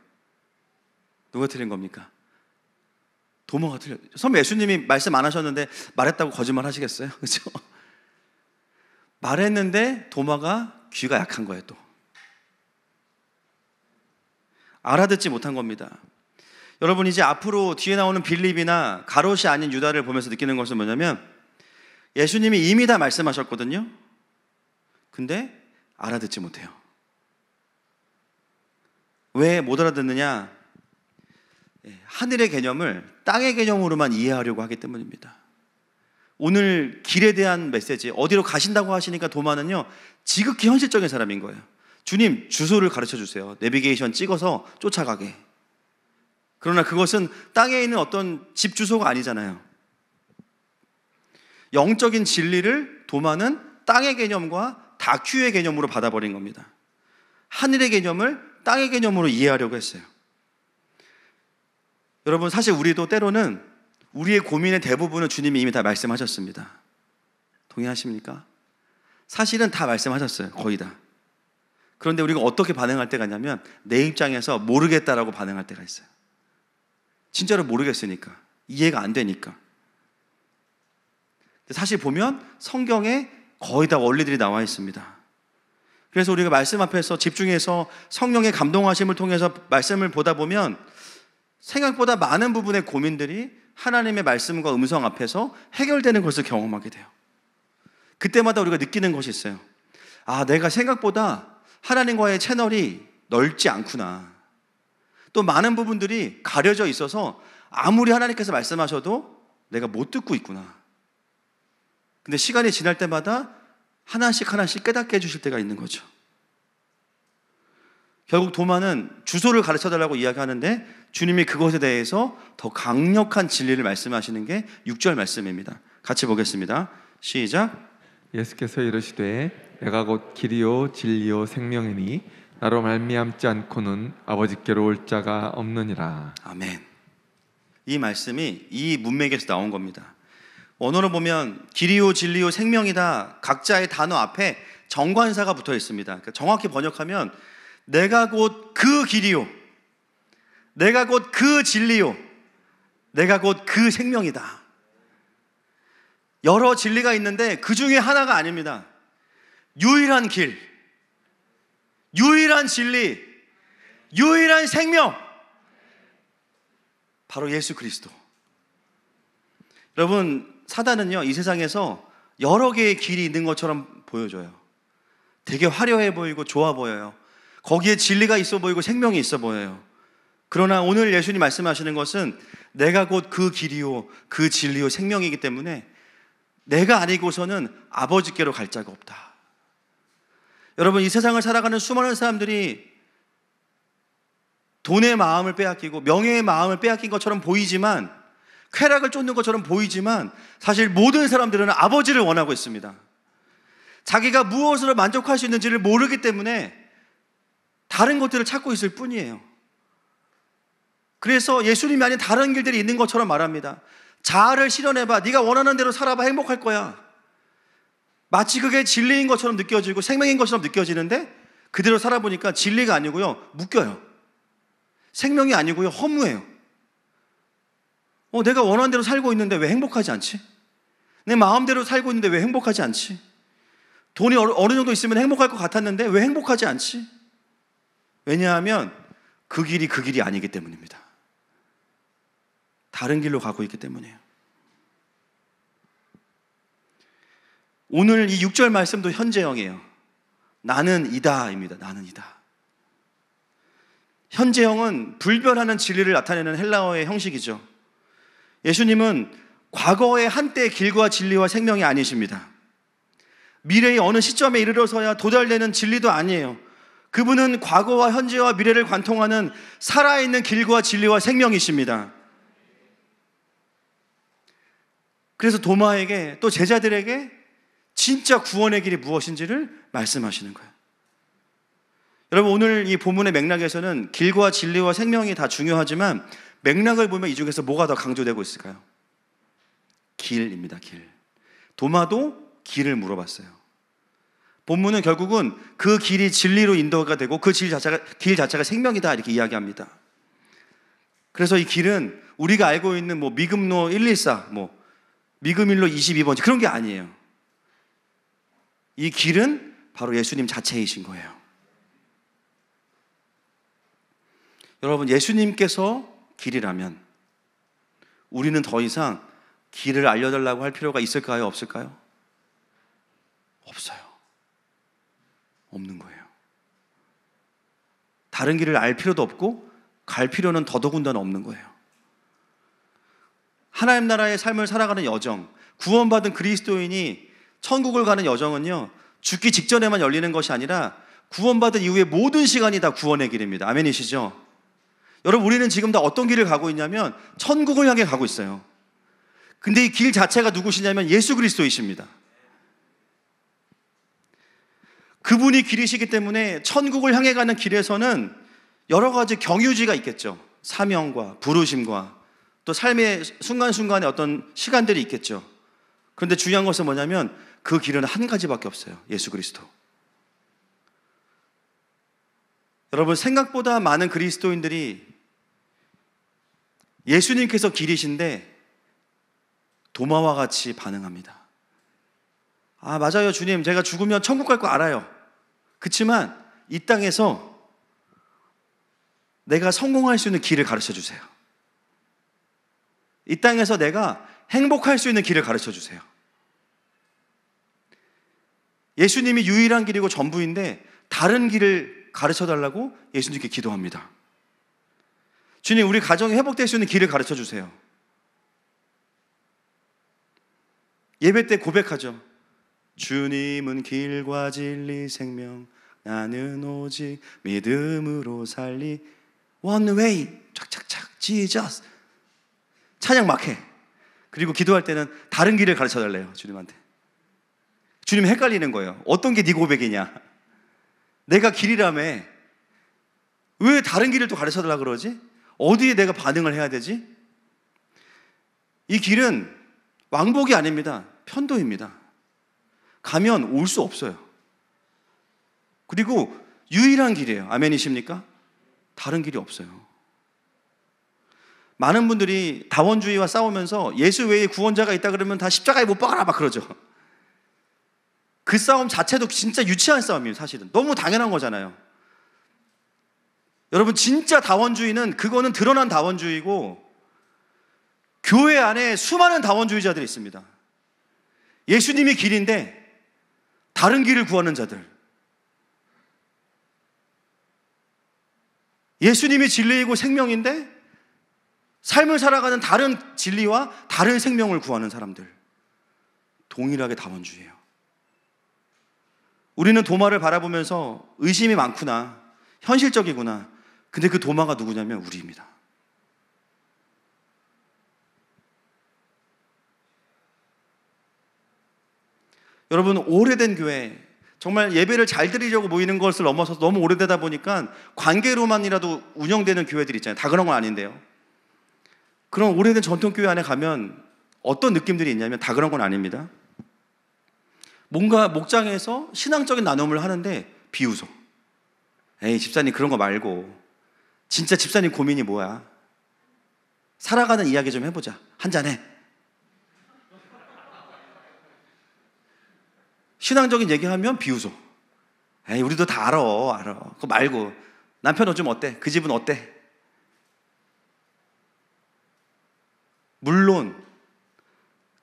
Speaker 2: 누가 틀린 겁니까? 도마가 틀려. 선배 예수님이 말씀 안 하셨는데 말했다고 거짓말 하시겠어요? 그렇죠? 말했는데 도마가 귀가 약한 거예요. 또 알아듣지 못한 겁니다. 여러분, 이제 앞으로 뒤에 나오는 빌립이나 가롯이 아닌 유다를 보면서 느끼는 것은 뭐냐면 예수님이 이미 다 말씀하셨거든요. 근데 알아듣지 못해요. 왜 못 알아듣느냐? 하늘의 개념을 땅의 개념으로만 이해하려고 하기 때문입니다. 오늘 길에 대한 메시지, 어디로 가신다고 하시니까 도마는요 지극히 현실적인 사람인 거예요. 주님, 주소를 가르쳐 주세요. 내비게이션 찍어서 쫓아가게. 그러나 그것은 땅에 있는 어떤 집 주소가 아니잖아요. 영적인 진리를 도마는 땅의 개념과 다큐의 개념으로 받아버린 겁니다. 하늘의 개념을 땅의 개념으로 이해하려고 했어요. 여러분, 사실 우리도 때로는 우리의 고민의 대부분은 주님이 이미 다 말씀하셨습니다. 동의하십니까? 사실은 다 말씀하셨어요. 거의 다. 그런데 우리가 어떻게 반응할 때가 있냐면 내 입장에서 모르겠다라고 반응할 때가 있어요. 진짜로 모르겠으니까, 이해가 안 되니까. 사실 보면 성경에 거의 다 원리들이 나와 있습니다. 그래서 우리가 말씀 앞에서 집중해서 성령의 감동하심을 통해서 말씀을 보다 보면 생각보다 많은 부분의 고민들이 하나님의 말씀과 음성 앞에서 해결되는 것을 경험하게 돼요. 그때마다 우리가 느끼는 것이 있어요. 아, 내가 생각보다 하나님과의 채널이 넓지 않구나. 또 많은 부분들이 가려져 있어서 아무리 하나님께서 말씀하셔도 내가 못 듣고 있구나. 근데 시간이 지날 때마다 하나씩 하나씩 깨닫게 해주실 때가 있는 거죠. 결국 도마는 주소를 가르쳐달라고 이야기하는데 주님이 그것에 대해서 더 강력한 진리를 말씀하시는 게 6절 말씀입니다. 같이 보겠습니다. 시작.
Speaker 1: 예수께서 이르시되 내가 곧 길이요 진리요 생명이니 나로 말미암지 않고는 아버지께로 올 자가 없느니라.
Speaker 2: 아멘. 이 말씀이 이 문맥에서 나온 겁니다. 원어로 보면 길이요 진리요 생명이다. 각자의 단어 앞에 정관사가 붙어 있습니다. 그러니까 정확히 번역하면 내가 곧 그 길이요, 내가 곧 그 진리요, 내가 곧 그 생명이다. 여러 진리가 있는데 그 중에 하나가 아닙니다. 유일한 길, 유일한 진리, 유일한 생명, 바로 예수 그리스도. 여러분, 사단은요, 이 세상에서 여러 개의 길이 있는 것처럼 보여줘요. 되게 화려해 보이고 좋아 보여요. 거기에 진리가 있어 보이고 생명이 있어 보여요. 그러나 오늘 예수님 말씀하시는 것은 내가 곧 그 길이요 그 진리요 생명이기 때문에 내가 아니고서는 아버지께로 갈 자가 없다. 여러분, 이 세상을 살아가는 수많은 사람들이 돈의 마음을 빼앗기고 명예의 마음을 빼앗긴 것처럼 보이지만, 쾌락을 쫓는 것처럼 보이지만, 사실 모든 사람들은 아버지를 원하고 있습니다. 자기가 무엇으로 만족할 수 있는지를 모르기 때문에 다른 것들을 찾고 있을 뿐이에요. 그래서 예수님이 아닌 다른 길들이 있는 것처럼 말합니다. 자아를 실현해봐. 네가 원하는 대로 살아봐. 행복할 거야. 마치 그게 진리인 것처럼 느껴지고 생명인 것처럼 느껴지는데, 그대로 살아보니까 진리가 아니고요, 묶여요. 생명이 아니고요, 허무해요. 내가 원하는 대로 살고 있는데 왜 행복하지 않지? 내 마음대로 살고 있는데 왜 행복하지 않지? 돈이 어느 정도 있으면 행복할 것 같았는데 왜 행복하지 않지? 왜냐하면 그 길이 아니기 때문입니다. 다른 길로 가고 있기 때문이에요. 오늘 이 6절 말씀도 현재형이에요. 나는 이다입니다. 나는 이다. 현재형은 불변하는 진리를 나타내는 헬라어의 형식이죠. 예수님은 과거의 한때의 길과 진리와 생명이 아니십니다. 미래의 어느 시점에 이르러서야 도달되는 진리도 아니에요. 그분은 과거와 현재와 미래를 관통하는 살아있는 길과 진리와 생명이십니다. 그래서 도마에게, 또 제자들에게 진짜 구원의 길이 무엇인지를 말씀하시는 거예요. 여러분, 오늘 이 본문의 맥락에서는 길과 진리와 생명이 다 중요하지만 맥락을 보면 이 중에서 뭐가 더 강조되고 있을까요? 길입니다. 길. 도마도 길을 물어봤어요. 본문은 결국은 그 길이 진리로 인도가 되고 그 길 자체가 생명이다, 이렇게 이야기합니다. 그래서 이 길은 우리가 알고 있는 미금로 114, 미금일로 22번지 그런 게 아니에요. 이 길은 바로 예수님 자체이신 거예요. 여러분, 예수님께서 길이라면 우리는 더 이상 길을 알려달라고 할 필요가 있을까요? 없을까요? 없어요. 없는 거예요. 다른 길을 알 필요도 없고 갈 필요는 더더군다나 없는 거예요. 하나님 나라의 삶을 살아가는 여정, 구원받은 그리스도인이 천국을 가는 여정은요, 죽기 직전에만 열리는 것이 아니라 구원받은 이후의 모든 시간이 다 구원의 길입니다. 아멘이시죠? 여러분, 우리는 지금 다 어떤 길을 가고 있냐면 천국을 향해 가고 있어요. 근데 이 길 자체가 누구시냐면 예수 그리스도이십니다. 그분이 길이시기 때문에 천국을 향해 가는 길에서는 여러 가지 경유지가 있겠죠. 사명과 부르심과 또 삶의 순간순간에 어떤 시간들이 있겠죠. 그런데 중요한 것은 뭐냐면 그 길은 한 가지밖에 없어요. 예수 그리스도. 여러분, 생각보다 많은 그리스도인들이 예수님께서 길이신데 도마와 같이 반응합니다. 아, 맞아요, 주님. 제가 죽으면 천국 갈 거 알아요. 그렇지만 이 땅에서 내가 성공할 수 있는 길을 가르쳐 주세요. 이 땅에서 내가 행복할 수 있는 길을 가르쳐 주세요. 예수님이 유일한 길이고 전부인데 다른 길을 가르쳐 달라고 예수님께 기도합니다. 주님, 우리 가정이 회복될 수 있는 길을 가르쳐 주세요. 예배 때 고백하죠. 주님은 길과 진리 생명, 나는 오직 믿음으로 살리. One way, 착착착, Jesus. 찬양 막 해. 그리고 기도할 때는 다른 길을 가르쳐 달래요, 주님한테. 주님 헷갈리는 거예요. 어떤 게 네 고백이냐? 내가 길이라며. 왜 다른 길을 또 가르쳐 달라고 그러지? 어디에 내가 반응을 해야 되지? 이 길은 왕복이 아닙니다. 편도입니다. 가면 올 수 없어요. 그리고 유일한 길이에요. 아멘이십니까? 다른 길이 없어요. 많은 분들이 다원주의와 싸우면서 예수 외에 구원자가 있다 그러면 다 십자가에 못 박아라 막 그러죠. 그 싸움 자체도 진짜 유치한 싸움이에요. 사실은 너무 당연한 거잖아요. 여러분, 진짜 다원주의는 그거는 드러난 다원주의고 교회 안에 수많은 다원주의자들이 있습니다. 예수님이 길인데 다른 길을 구하는 자들. 예수님이 진리이고 생명인데 삶을 살아가는 다른 진리와 다른 생명을 구하는 사람들. 동일하게 다원주의예요. 우리는 도마를 바라보면서 의심이 많구나, 현실적이구나. 근데 그 도마가 누구냐면 우리입니다. 여러분, 오래된 교회, 정말 예배를 잘 드리려고 모이는 것을 넘어서서 너무 오래되다 보니까 관계로만이라도 운영되는 교회들이 있잖아요. 다 그런 건 아닌데요. 그런 오래된 전통교회 안에 가면 어떤 느낌들이 있냐면 다 그런 건 아닙니다. 뭔가 목장에서 신앙적인 나눔을 하는데 비웃어. 에이, 집사님 그런 거 말고. 진짜 집사님 고민이 뭐야? 살아가는 이야기 좀 해보자. 한잔해. 신앙적인 얘기하면 비웃어. 에이, 우리도 다 알아. 그거 말고. 남편 요즘 어때? 그 집은 어때? 물론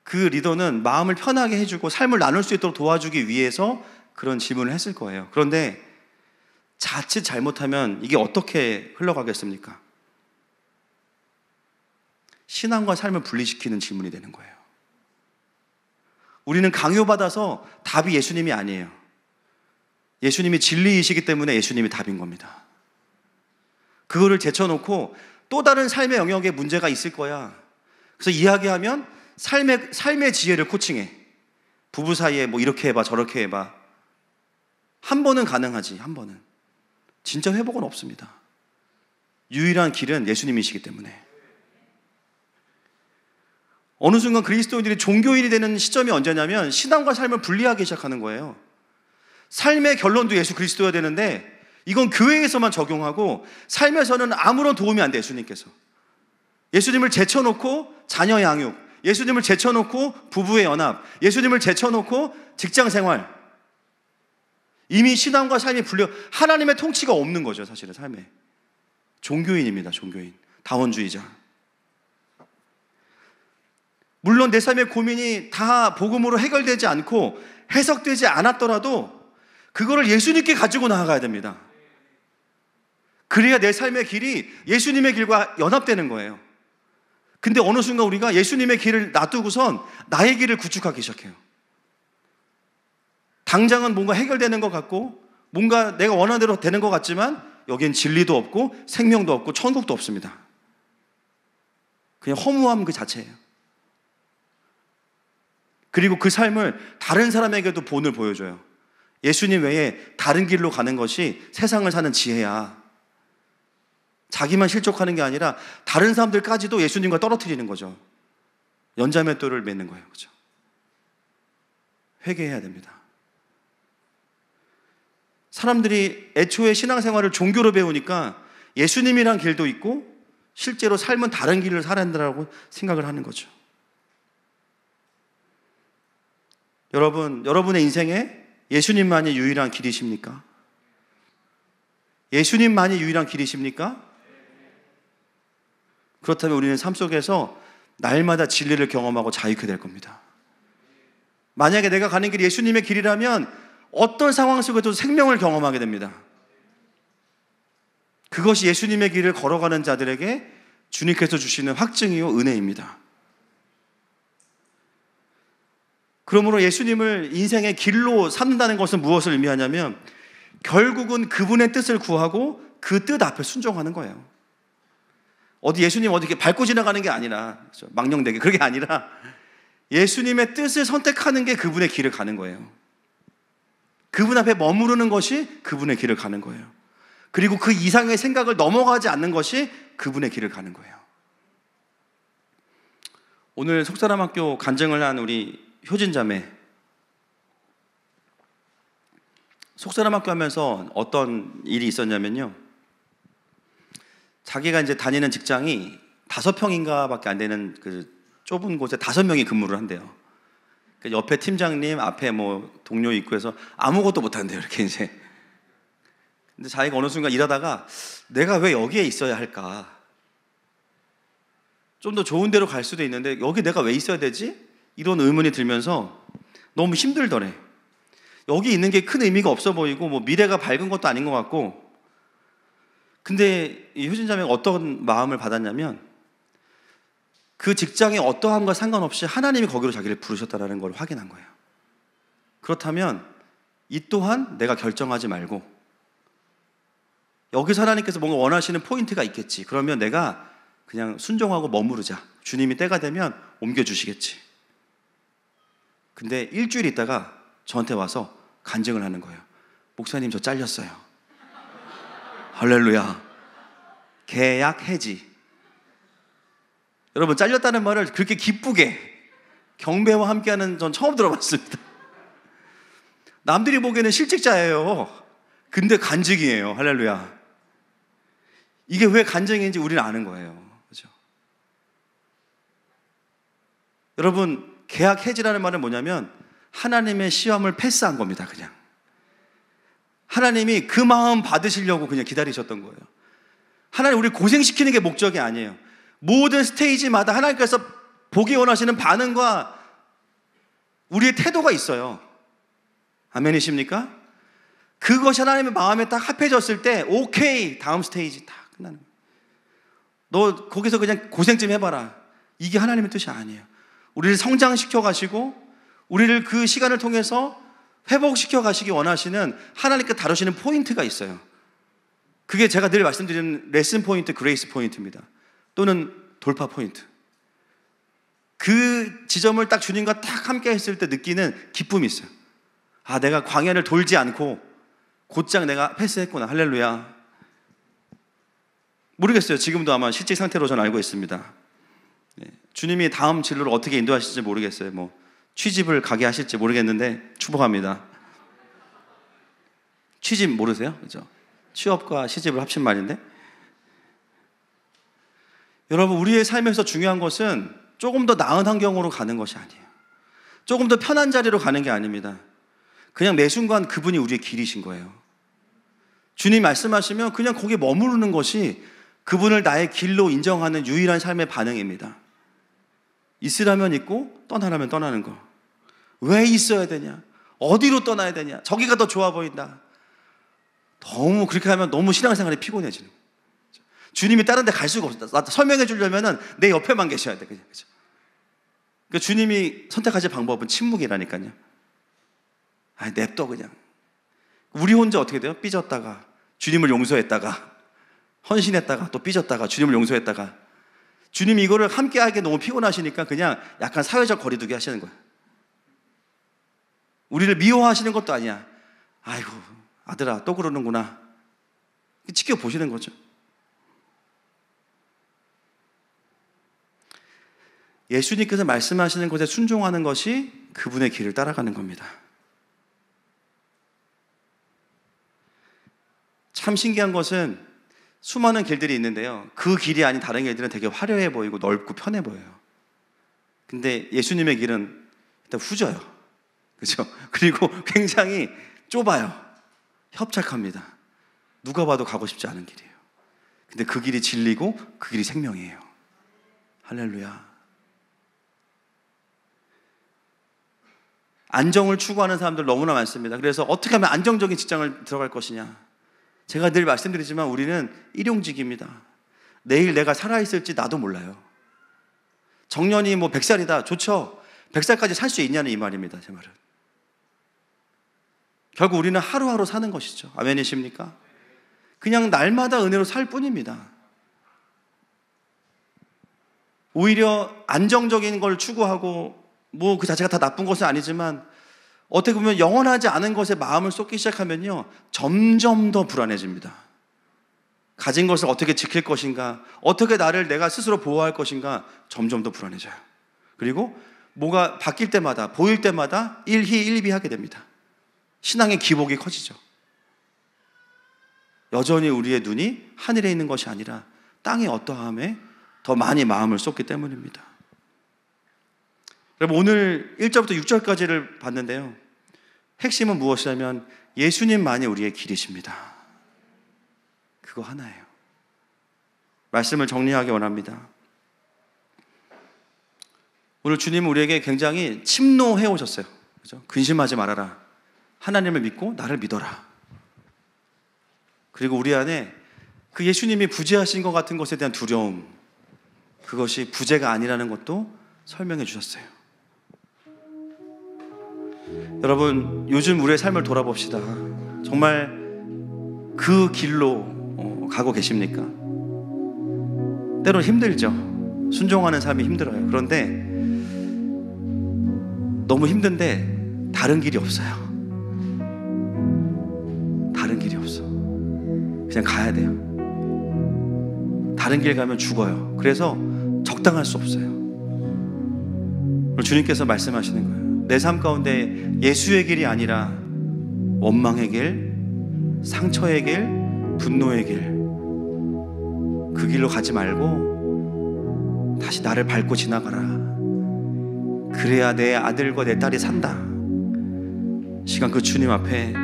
Speaker 2: 그 리더는 마음을 편하게 해주고 삶을 나눌 수 있도록 도와주기 위해서 그런 질문을 했을 거예요. 그런데 자칫 잘못하면 이게 어떻게 흘러가겠습니까? 신앙과 삶을 분리시키는 질문이 되는 거예요. 우리는 강요받아서 답이 예수님이 아니에요. 예수님이 진리이시기 때문에 예수님이 답인 겁니다. 그거를 제쳐놓고 또 다른 삶의 영역에 문제가 있을 거야. 그래서 이야기하면 삶의 지혜를 코칭해. 부부 사이에 뭐 이렇게 해봐 저렇게 해봐. 한 번은 가능하지. 한 번은. 진짜 회복은 없습니다. 유일한 길은 예수님이시기 때문에. 어느 순간 그리스도인들이 종교인이 되는 시점이 언제냐면 신앙과 삶을 분리하기 시작하는 거예요. 삶의 결론도 예수 그리스도여야 되는데 이건 교회에서만 적용하고 삶에서는 아무런 도움이 안 돼. 예수님께서 예수님을 제쳐놓고 자녀 양육, 예수님을 제쳐놓고 부부의 연합, 예수님을 제쳐놓고 직장생활. 이미 신앙과 삶이 분리, 하나님의 통치가 없는 거죠. 사실은 삶에. 종교인입니다. 종교인, 다원주의자. 물론 내 삶의 고민이 다 복음으로 해결되지 않고 해석되지 않았더라도 그거를 예수님께 가지고 나아가야 됩니다. 그래야 내 삶의 길이 예수님의 길과 연합되는 거예요. 근데 어느 순간 우리가 예수님의 길을 놔두고선 나의 길을 구축하기 시작해요. 당장은 뭔가 해결되는 것 같고 뭔가 내가 원하는 대로 되는 것 같지만 여기엔 진리도 없고 생명도 없고 천국도 없습니다. 그냥 허무함 그 자체예요. 그리고 그 삶을 다른 사람에게도 본을 보여줘요. 예수님 외에 다른 길로 가는 것이 세상을 사는 지혜야. 자기만 실족하는 게 아니라 다른 사람들까지도 예수님과 떨어뜨리는 거죠. 연자맷돌을 맺는 거예요. 그렇죠? 회개해야 됩니다. 사람들이 애초에 신앙생활을 종교로 배우니까 예수님이란 길도 있고 실제로 삶은 다른 길을 살아야 한다고 생각을 하는 거죠. 여러분의 인생에 예수님만이 유일한 길이십니까? 예수님만이 유일한 길이십니까? 그렇다면 우리는 삶 속에서 날마다 진리를 경험하고 자유케 될 겁니다. 만약에 내가 가는 길이 예수님의 길이라면 어떤 상황 속에도 생명을 경험하게 됩니다. 그것이 예수님의 길을 걸어가는 자들에게 주님께서 주시는 확증이요 은혜입니다. 그러므로 예수님을 인생의 길로 삼는다는 것은 무엇을 의미하냐면 결국은 그분의 뜻을 구하고 그 뜻 앞에 순종하는 거예요. 어디 예수님 어디 이렇게 밟고 지나가는 게 아니라 망령되게 그게 아니라 예수님의 뜻을 선택하는 게 그분의 길을 가는 거예요. 그분 앞에 머무르는 것이 그분의 길을 가는 거예요. 그리고 그 이상의 생각을 넘어가지 않는 것이 그분의 길을 가는 거예요. 오늘 속사람학교 간증을 한 우리 효진자매, 속사람학교 하면서 어떤 일이 있었냐면요, 자기가 이제 다니는 직장이 5평인가 밖에 안 되는 그 좁은 곳에 5명이 근무를 한대요. 옆에 팀장님, 앞에 뭐 동료 있고 해서 아무것도 못 한대요. 이렇게 이제. 근데 자기가 어느 순간 일하다가 내가 왜 여기에 있어야 할까? 좀 더 좋은 데로 갈 수도 있는데 여기 내가 왜 있어야 되지? 이런 의문이 들면서 너무 힘들더래. 여기 있는 게 큰 의미가 없어 보이고 뭐 미래가 밝은 것도 아닌 것 같고. 근데 이 효진 자매가 어떤 마음을 받았냐면 그 직장의 어떠함과 상관없이 하나님이 거기로 자기를 부르셨다는 걸 확인한 거예요. 그렇다면 이 또한 내가 결정하지 말고 여기서 하나님께서 뭔가 원하시는 포인트가 있겠지. 그러면 내가 그냥 순종하고 머무르자. 주님이 때가 되면 옮겨주시겠지. 근데 일주일 있다가 저한테 와서 간증을 하는 거예요. 목사님, 저 잘렸어요. 할렐루야. 계약 해지. 여러분, 잘렸다는 말을 그렇게 기쁘게 경배와 함께하는 전 처음 들어봤습니다. 남들이 보기에는 실직자예요. 근데 간증이에요. 할렐루야. 이게 왜 간증인지 우리는 아는 거예요. 그렇죠? 여러분, 계약 해지라는 말은 뭐냐면 하나님의 시험을 패스한 겁니다. 그냥 하나님이 그 마음 받으시려고 그냥 기다리셨던 거예요. 하나님 우리 고생시키는 게 목적이 아니에요. 모든 스테이지마다 하나님께서 보기 원하시는 반응과 우리의 태도가 있어요. 아멘이십니까? 그것이 하나님의 마음에 딱 합해졌을 때 오케이, 다음 스테이지 다 끝나는 거예요. 너 거기서 그냥 고생 좀 해봐라. 이게 하나님의 뜻이 아니에요. 우리를 성장시켜 가시고 우리를 그 시간을 통해서 회복시켜 가시기 원하시는 하나님께 다루시는 포인트가 있어요. 그게 제가 늘 말씀드리는 레슨 포인트, 그레이스 포인트입니다. 또는 돌파 포인트. 그 지점을 딱 주님과 딱 함께 했을 때 느끼는 기쁨이 있어요. 아, 내가 광야를 돌지 않고 곧장 내가 패스했구나. 할렐루야. 모르겠어요. 지금도 아마 실직 상태로 저는 알고 있습니다. 네. 주님이 다음 진로를 어떻게 인도하실지 모르겠어요. 뭐 취집을 가게 하실지 모르겠는데 축복합니다. 취집 모르세요? 그죠? 취업과 시집을 합친 말인데. 여러분, 우리의 삶에서 중요한 것은 조금 더 나은 환경으로 가는 것이 아니에요. 조금 더 편한 자리로 가는 게 아닙니다. 그냥 매 순간 그분이 우리의 길이신 거예요. 주님 말씀하시면 그냥 거기에 머무르는 것이 그분을 나의 길로 인정하는 유일한 삶의 반응입니다. 있으라면 있고 떠나라면 떠나는 거. 왜 있어야 되냐? 어디로 떠나야 되냐? 저기가 더 좋아 보인다. 너무 그렇게 하면 너무 신앙생활이 피곤해지는 거예요. 주님이 다른 데 갈 수가 없어. 설명해 주려면 내 옆에만 계셔야 돼. 그죠? 그러니까 주님이 선택하실 방법은 침묵이라니까요. 아니, 냅둬 그냥. 우리 혼자 어떻게 돼요? 삐졌다가 주님을 용서했다가 헌신했다가 또 삐졌다가 주님을 용서했다가. 주님이 이거를 함께 하기에 너무 피곤하시니까 그냥 약간 사회적 거리두기 하시는 거예요. 우리를 미워하시는 것도 아니야. 아이고, 아들아 또 그러는구나. 지켜보시는 거죠. 예수님께서 말씀하시는 것에 순종하는 것이 그분의 길을 따라가는 겁니다. 참 신기한 것은 수많은 길들이 있는데요, 그 길이 아닌 다른 길들은 되게 화려해 보이고 넓고 편해 보여요. 근데 예수님의 길은 일단 후져요. 그렇죠? 그리고 굉장히 좁아요. 협착합니다. 누가 봐도 가고 싶지 않은 길이에요. 근데 그 길이 진리고 그 길이 생명이에요. 할렐루야. 안정을 추구하는 사람들 너무나 많습니다. 그래서 어떻게 하면 안정적인 직장을 들어갈 것이냐. 제가 늘 말씀드리지만 우리는 일용직입니다. 내일 내가 살아있을지 나도 몰라요. 정년이 뭐 100살이다. 좋죠. 100살까지 살 수 있냐는 이 말입니다. 제 말은. 결국 우리는 하루하루 사는 것이죠. 아멘이십니까? 그냥 날마다 은혜로 살 뿐입니다. 오히려 안정적인 걸 추구하고 뭐 그 자체가 다 나쁜 것은 아니지만 어떻게 보면 영원하지 않은 것에 마음을 쏟기 시작하면요, 점점 더 불안해집니다. 가진 것을 어떻게 지킬 것인가, 어떻게 나를 내가 스스로 보호할 것인가, 점점 더 불안해져요. 그리고 뭐가 바뀔 때마다, 보일 때마다 일희일비하게 됩니다. 신앙의 기복이 커지죠. 여전히 우리의 눈이 하늘에 있는 것이 아니라 땅의 어떠함에 더 많이 마음을 쏟기 때문입니다. 여러분, 오늘 1절부터 6절까지를 봤는데요, 핵심은 무엇이냐면 예수님만이 우리의 길이십니다. 그거 하나예요. 말씀을 정리하기 원합니다. 오늘 주님은 우리에게 굉장히 침노해 오셨어요. 그죠? 근심하지 말아라. 하나님을 믿고 나를 믿어라. 그리고 우리 안에 그 예수님이 부재하신 것 같은 것에 대한 두려움, 그것이 부재가 아니라는 것도 설명해 주셨어요. 여러분, 요즘 우리의 삶을 돌아봅시다. 정말 그 길로 가고 계십니까? 때로는 힘들죠. 순종하는 삶이 힘들어요. 그런데 너무 힘든데 다른 길이 없어요. 다른 길이 없어. 그냥 가야 돼요. 다른 길 가면 죽어요. 그래서 적당할 수 없어요. 주님께서 말씀하시는 거예요. 내 삶 가운데 예수의 길이 아니라 원망의 길, 상처의 길, 분노의 길, 그 길로 가지 말고 다시 나를 밟고 지나가라. 그래야 내 아들과 내 딸이 산다. 시간 그 주님 앞에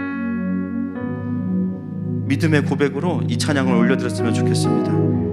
Speaker 2: 믿음의 고백으로 이 찬양을 올려드렸으면 좋겠습니다.